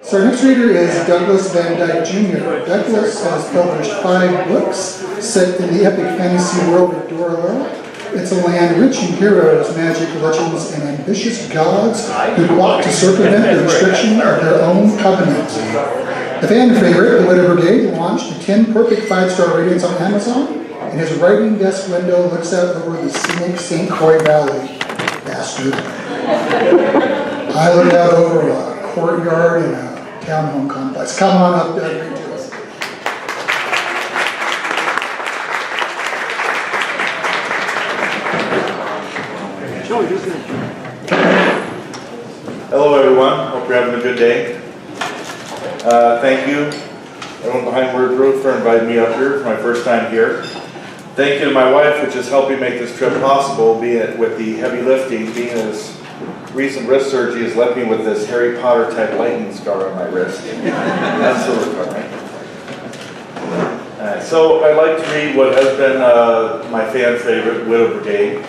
So our next reader is Douglas Van Dyke Jr. Douglas has published 5 books set in the epic fantasy world of Dorlo. It's a land rich in heroes, magic, legends, and ambitious gods who plot to circumvent the restriction of their own covenant. The fan favorite, the Widow Brigade, launched a 10 perfect 5-star ratings on Amazon, and his writing desk window looks out over the scenic St. Croix Valley. Bastard. I look out over a courtyard and a townhome complex. Come on up, Doug, read to us. Hello everyone, hope you're having a good day. Thank you everyone behind Wordbrew for inviting me up here for my first time here. Thank you to my wife, which is helping make this trip possible, be it with the heavy lifting, being as recent wrist surgery has left me with this Harry Potter type lightning scar on my wrist. That's the look, right? So I'd like to read what has been my fan favorite, Widow Brigade.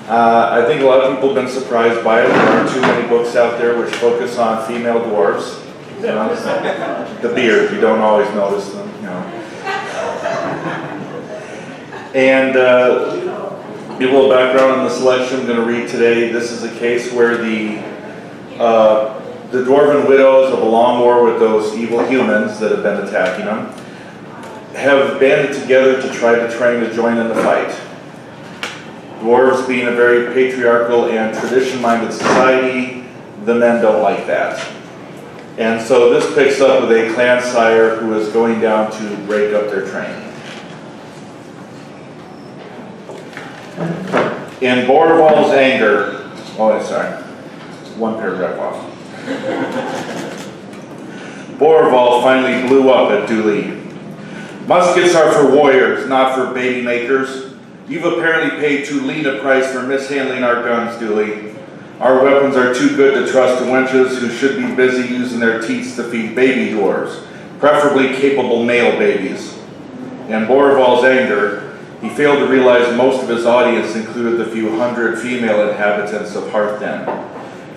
I think a lot of people have been surprised by it. There aren't too many books out there which focus on female dwarves. You know, the beard, you don't always notice them, you know. And a little background on the selection I'm going to read today. This is a case where the dwarven widows of a long war with those evil humans that have been attacking them have banded together to try to train to join in the fight. Dwarves being a very patriarchal and tradition-minded society, the men don't like that. And so this picks up with a clan sire who is going down to break up their training. In Borval's anger, one paragraph off. Borval finally blew up at Dooley. Muskets are for warriors, not for baby makers. You've apparently paid too lean a price for mishandling our guns, Dooley. Our weapons are too good to trust to wenches who should be busy using their teats to feed baby dwarves, preferably capable male babies. In Borval's anger, he failed to realize most of his audience included the few hundred female inhabitants of Hearthden.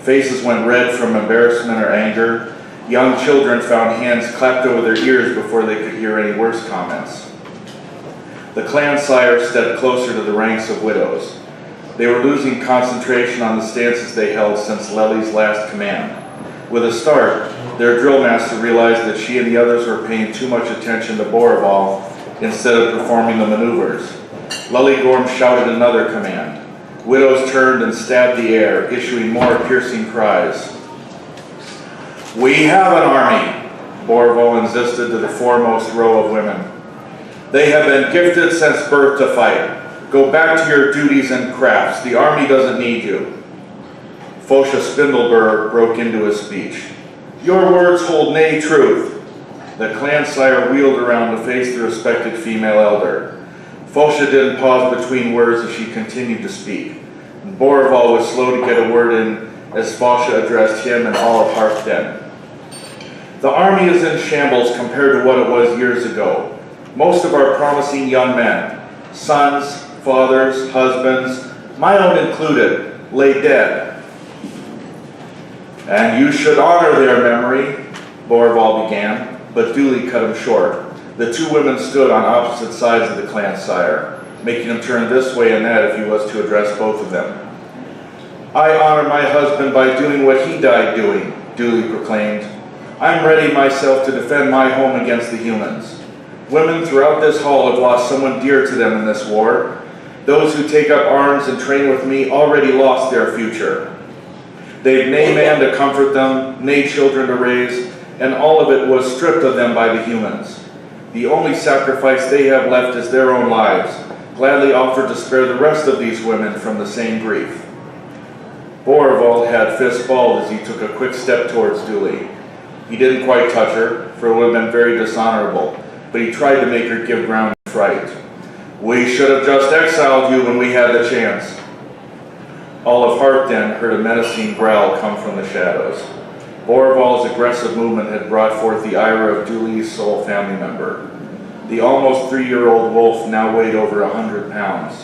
Faces went red from embarrassment or anger. Young children found hands clapped over their ears before they could hear any worse comments. The clan sire stepped closer to the ranks of widows. They were losing concentration on the stances they held since Lely's last command. With a start, their drill master realized that she and the others were paying too much attention to Borval instead of performing the maneuvers. Lely Gorm shouted another command. Widows turned and stabbed the air, issuing more piercing cries. "We have an army," Borval insisted to the foremost row of women. "They have been gifted since birth to fight. Go back to your duties and crafts. The army doesn't need you." Fosha Spindleberg broke into his speech. "Your words hold nay truth." The clan sire wheeled around to face the respected female elder. Fosha didn't pause between words as she continued to speak. Borval was slow to get a word in as Fosha addressed him and all of Hearthden. "The army is in shambles compared to what it was years ago. Most of our promising young men, sons, fathers, husbands, my own included, lay dead. And you should honor their memory," Borval began, but Dooley cut him short. The two women stood on opposite sides of the clan sire, making him turn this way and that if he was to address both of them. "I honor my husband by doing what he died doing," Dooley proclaimed. "I'm ready myself to defend my home against the humans. Women throughout this hall have lost someone dear to them in this war. Those who take up arms and train with me already lost their future. They've nae man to comfort them, nae children to raise, and all of it was stripped of them by the humans. The only sacrifice they have left is their own lives, gladly offered to spare the rest of these women from the same grief." Borval had fists balled as he took a quick step towards Dooley. He didn't quite touch her, for it would have been very dishonorable, but he tried to make her give ground in fright. "We should have just exiled you when we had the chance." All of Hearthden heard a menacing growl come from the shadows. Borval's aggressive movement had brought forth the ire of Dooley's sole family member. The almost 3-year-old wolf now weighed over 100 pounds.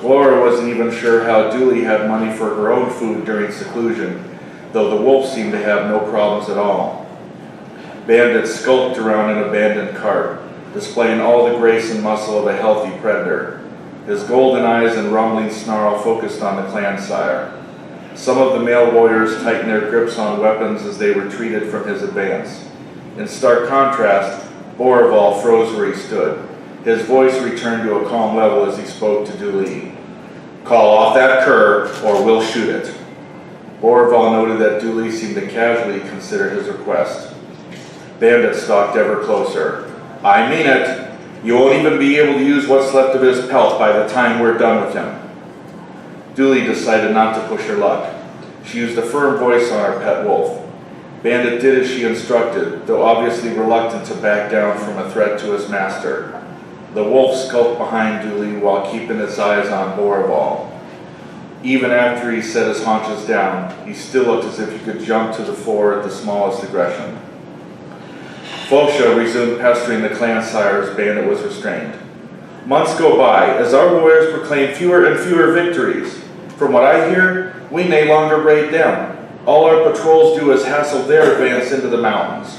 Glora wasn't even sure how Dooley had money for her own food during seclusion, though the wolf seemed to have no problems at all. Bandit skulked around an abandoned cart, displaying all the grace and muscle of a healthy predator. His golden eyes and rumbling snarl focused on the clan sire. Some of the male warriors tightened their grips on weapons as they retreated from his advance. In stark contrast, Borival froze where he stood. His voice returned to a calm level as he spoke to Dooley. "Call off that cur, or we'll shoot it." Borival noted that Dooley seemed to casually consider his request. Bandit stalked ever closer. "I mean it. You won't even be able to use what's left of his pelt by the time we're done with him." Dooley decided not to push her luck. She used a firm voice on her pet wolf. Bandit did as she instructed, though obviously reluctant to back down from a threat to his master. The wolf skulked behind Dooley while keeping his eyes on Borival. Even after he set his haunches down, he still looked as if he could jump to the fore at the smallest aggression. Fosha resumed pestering the clan sire as Bandit was restrained. "Months go by as our warriors proclaim fewer and fewer victories. From what I hear, we no longer raid them. All our patrols do is hassle their advance into the mountains.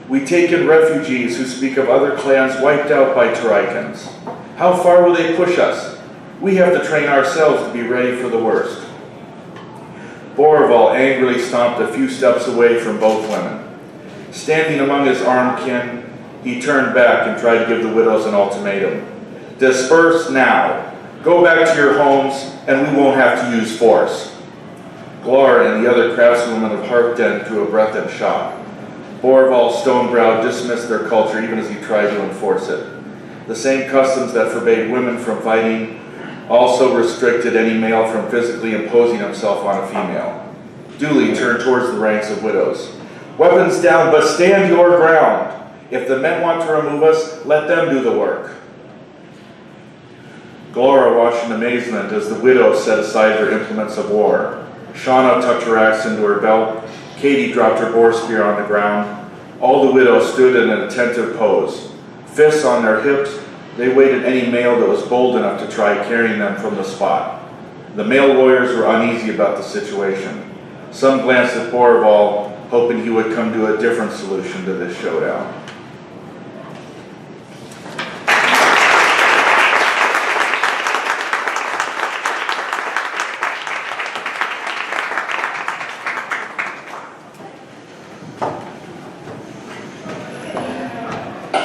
We take in refugees who speak of other clans wiped out by Taraikans. How far will they push us? We have to train ourselves to be ready for the worst." Borival angrily stomped a few steps away from both women. Standing among his armed kin, he turned back and tried to give the widows an ultimatum. "Disperse now. Go back to your homes, and we won't have to use force." Glora and the other craftswomen of Harpden drew a breath in shock. Borival's stone brow dismissed their culture even as he tried to enforce it. The same customs that forbade women from fighting also restricted any male from physically imposing himself on a female. Dooley turned towards the ranks of widows. "Weapons down, but stand your ground. If the men want to remove us, let them do the work." Glora watched in amazement as the widows set aside their implements of war. Shauna tucked her axe into her belt. Katie dropped her boar spear on the ground. All the widows stood in an attentive pose. Fists on their hips, they waited any male that was bold enough to try carrying them from the spot. The male warriors were uneasy about the situation. Some glanced at Borival, hoping he would come to a different solution to this showdown.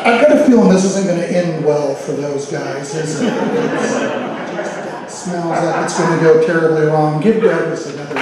I've got a feeling this isn't going to end well for those guys, is it? It smells like it's going to go terribly wrong. Give Douglas another